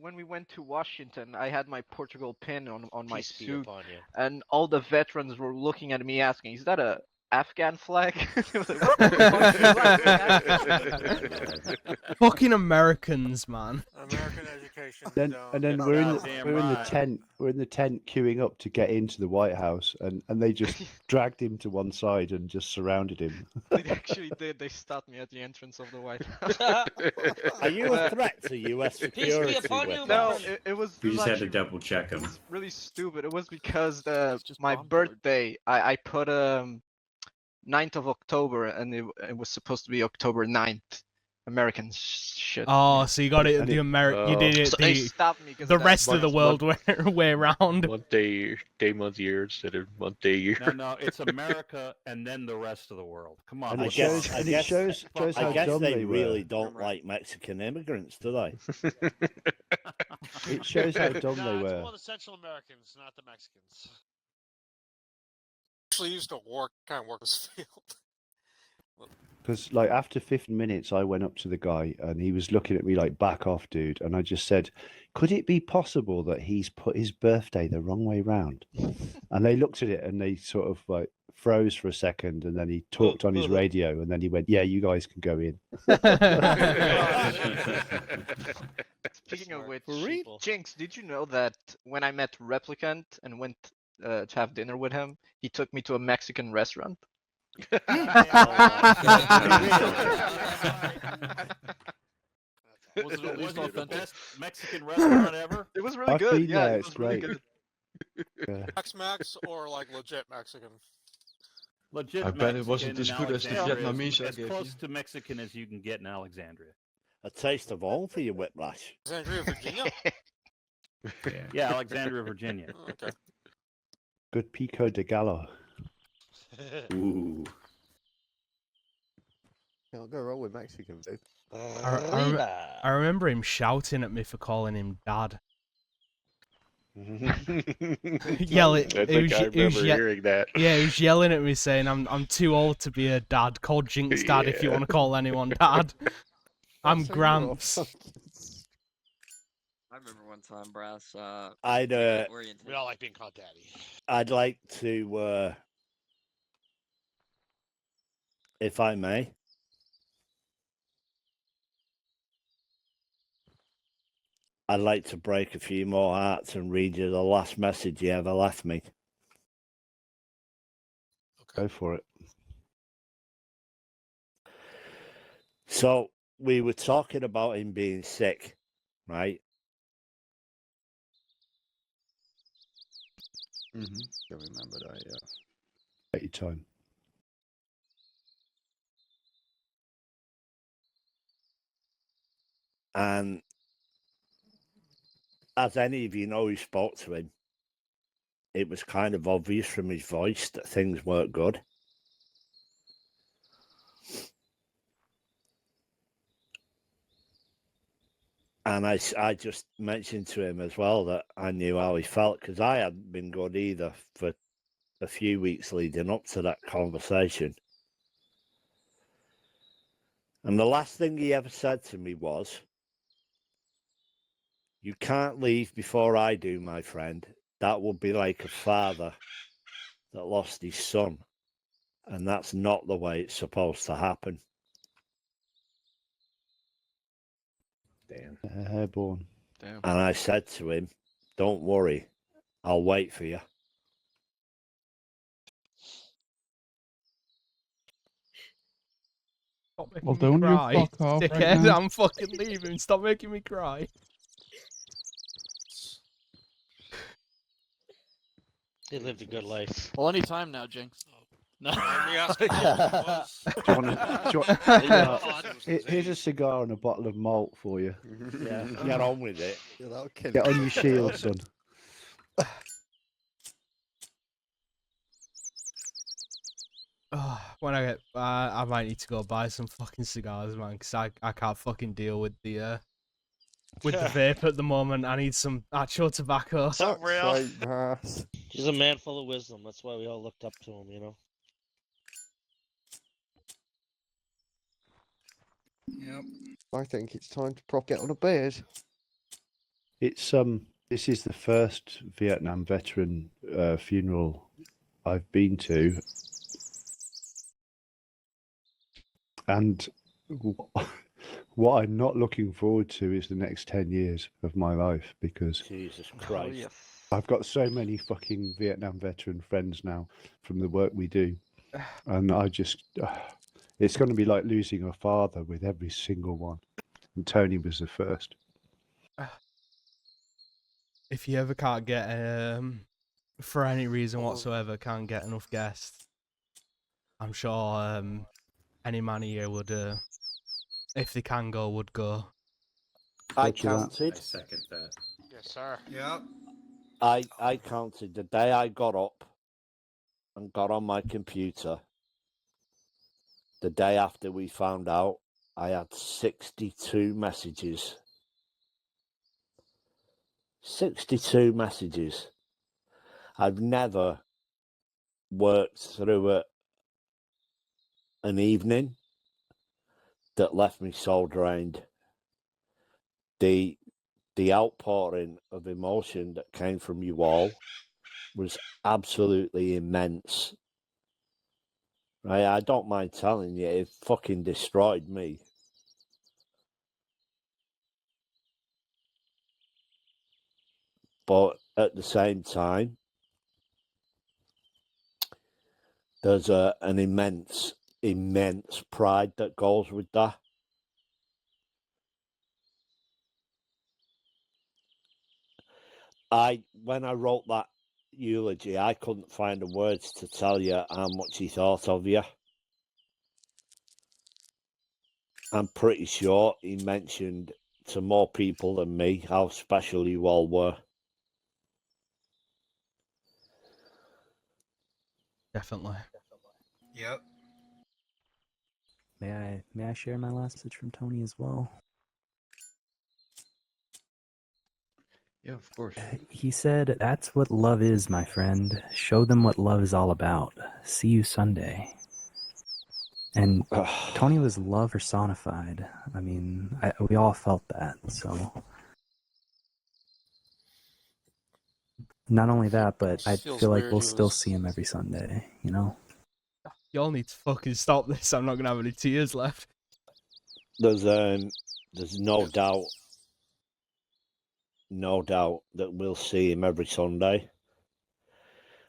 When we went to Washington, I had my Portugal pin on my Peace be suit, upon you. and all the veterans were looking at me asking, "Is that a Afghan flag?" Fucking Americans, man. American education. And then we're in the tent. We're in the tent queuing up to get into the White House, and they just dragged him to one side and just surrounded him. They actually did. They stopped me at the entrance of the White House. Are you a threat to U.S. security? No, it was. You it was just had to actually double check them. really stupid. It was because my birthday. I put 9th of October, and it was supposed to be October 9th. American shit. Oh, so you got it the you did it So they stopped me 'cause the that rest of the world way around. Month, day, month, year instead of month, day, year. No, it's America and then the rest of the world. Come on. And it shows how dumb they they really were. don't like Mexican immigrants, do they? It shows how dumb Nah, they it's were. more the Central Americans, not the Mexicans. Actually used to work this field. Because like after 15 minutes, I went up to the guy and he was looking at me like, "Back off, dude." And I just said, "Could it be possible that he's put his birthday the wrong way round?" And they looked at it and they sort of like froze for a second, and then he talked on his radio, and then he went, "Yeah, you guys can go in." Speaking of which, Jinx, did you know that when I met Replicant and went to have dinner with him, he took me to a Mexican restaurant? Was it at least the authentic? best Mexican restaurant ever? It was really I've good. been Yeah, there, it it's was really great. good. Max or like legit Mexican? Legit I bet it wasn't Mexican as in good as the Alexandria Vietnamese I as gave close you. to Mexican as you can get in Alexandria. A taste of home for you, Whiplash. Alexandria, Virginia? Yeah, Alexandria, Virginia. Okay. Good pico de gallo. Ooh. Can't go wrong with Mexican food. I remember him shouting at me for calling him dad. Yelling. I think I remember hearing that. Yeah, he was yelling at me saying, "I'm too old to be a dad. Call Jinx dad if you want to call anyone dad. I'm Gramps." I remember one time, Brass. I'd We all like being called daddy. I'd like to, if I may, I'd like to break a few more hearts and read you the last message he ever left me. Go for it. So we were talking about him being sick, right? I remember that, yeah. Take your time. And as any of you know who spoke to him, it was kind of obvious from his voice that things weren't good. And I just mentioned to him as well that I knew how he felt because I hadn't been good either for a few weeks leading up to that conversation. And the last thing he ever said to me was, "You can't leave before I do, my friend. That would be like a father that lost his son. And that's not the way it's supposed to happen." Damn. Airborne. Damn. And I said to him, "Don't worry, I'll wait for you." Stop making Well, me don't you cry, fuck off right dickhead. now. I'm fucking leaving. Stop making me cry. He lived a good life. Well, any time now, Jinx. No. Let me ask you what was. Here's a cigar and a bottle of malt for you. Yeah, get on with it. Yeah, that'll kill Get it. on your shield, son. When I get, I might need to go buy some fucking cigars, man, because I can't fucking deal with the vape at the moment. I need some actual tobacco. Some real. Straight mass. He's a man full of wisdom. That's why we all looked up to him, you know. Yep. I think it's time to get on a beard. It's this is the first Vietnam veteran funeral I've been to, and what I'm not looking forward to is the next 10 years of my life, because Jesus Christ. I've got so many fucking Vietnam veteran friends now from the work we do, and I just it's going to be like losing a father with every single one, and Tony was the first. If you ever can't get, for any reason whatsoever, can't get enough guests, I'm sure any man here would, if they can go, would go. I Roger that. counted. I second that. Yes, sir. Yep. I counted the day I got up and got on my computer. The day after we found out, I had 62 messages. 62 messages. I've never worked through an evening that left me so drained. The outpouring of emotion that came from you all was absolutely immense. Right? I don't mind telling you, it fucking destroyed me. But at the same time, there's an immense pride that goes with that. When I wrote that eulogy, I couldn't find the words to tell you how much he thought of you. I'm pretty sure he mentioned to more people than me how special you all were. Definitely. Yep. May I share my last message from Tony as well? Yeah, of course. He said, "That's what love is, my friend. Show them what love is all about. See you Sunday." And Tony was love personified. I mean, we all felt that, so... Not only that, but I Feels feel like weird we'll he still was- see him every Sunday, you know? Y'all need to fucking stop this. I'm not gonna have any tears left. There's no doubt that we'll see him every Sunday.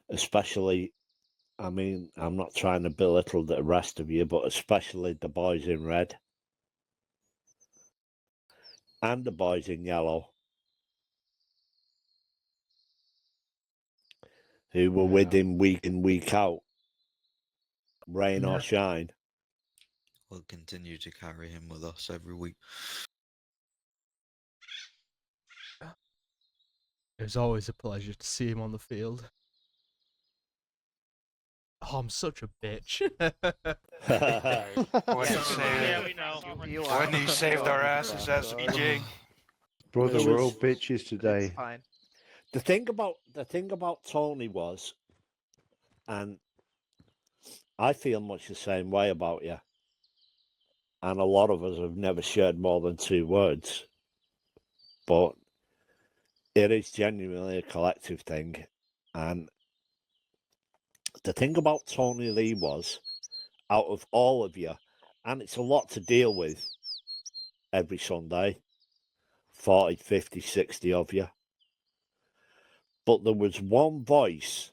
Especially, I mean, I'm not trying to belittle the rest of you, but especially the boys in red. And the boys in yellow. Who were with him week in, week out. Rain or shine. We'll continue to carry him with us every week. It was always a pleasure to see him on the field. Oh, I'm such a bitch. When he saved our asses as a Jig. Brother, It we're all was- bitches today. Fine. The thing about Tony was, and I feel much the same way about you, and a lot of us have never shared more than 2 words, but it is genuinely a collective thing. And the thing about Tony Lee was, out of all of you, and it's a lot to deal with every Sunday, 40, 50, 60 of you, but there was one voice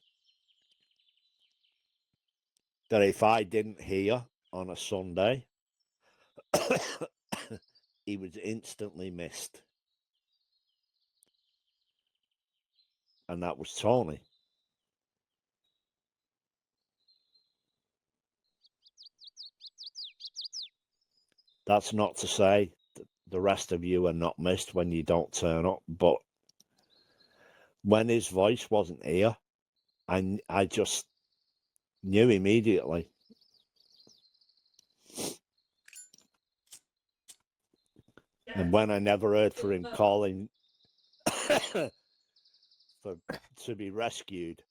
that if I didn't hear on a Sunday, he was instantly missed. And that was Tony. That's not to say that the rest of you are not missed when you don't turn up, but when his voice wasn't here, I just knew immediately. And when I never heard for him calling to be rescued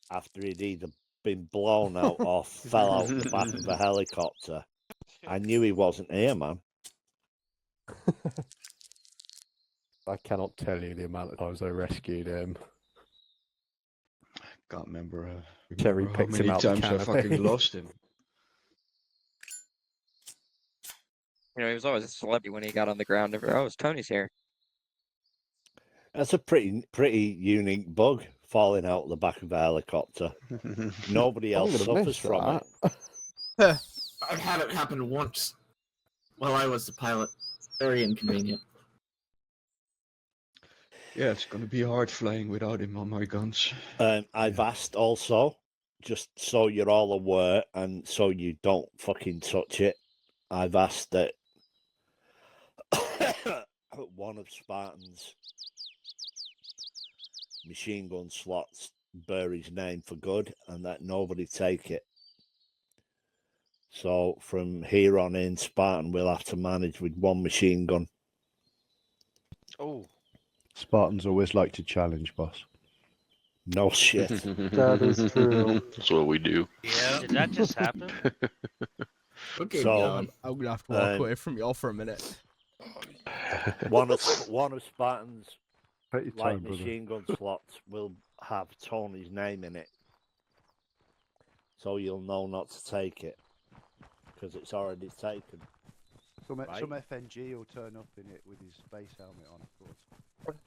after he'd either been blown out or fell out the back of a helicopter, I knew he wasn't here, man. I cannot tell you the amount of times I rescued him. Can't remember. Terry how picked him many out the times I fucking canopy. lost him. You know, he was always a celebrity when he got on the ground. Oh, it's Tony's here. That's a pretty unique bug, falling out the back of a helicopter. Nobody I'm else gonna suffers miss from it. that. I've had it happen once while I was the pilot. Very inconvenient. Yeah, it's gonna be hard flying without him on my guns. I've asked also, just so you're all aware and so you don't fucking touch it, I've asked that one of Spartan's machine gun slots bear his name for good and that nobody take it. So from here on in, Spartan will have to manage with 1 machine gun. Oh. Spartans always like to challenge, boss. No shit. That is true. That's what we do. Yeah. Did that just happen? Okay, So, I'm gonna have to walk away from y'all for a minute. one of Spartan's Take your light time, brother. machine gun slots will have Tony's name in it, so you'll know not to take it because it's already taken. Some Right. FNG will turn up in it with his space helmet on, of course.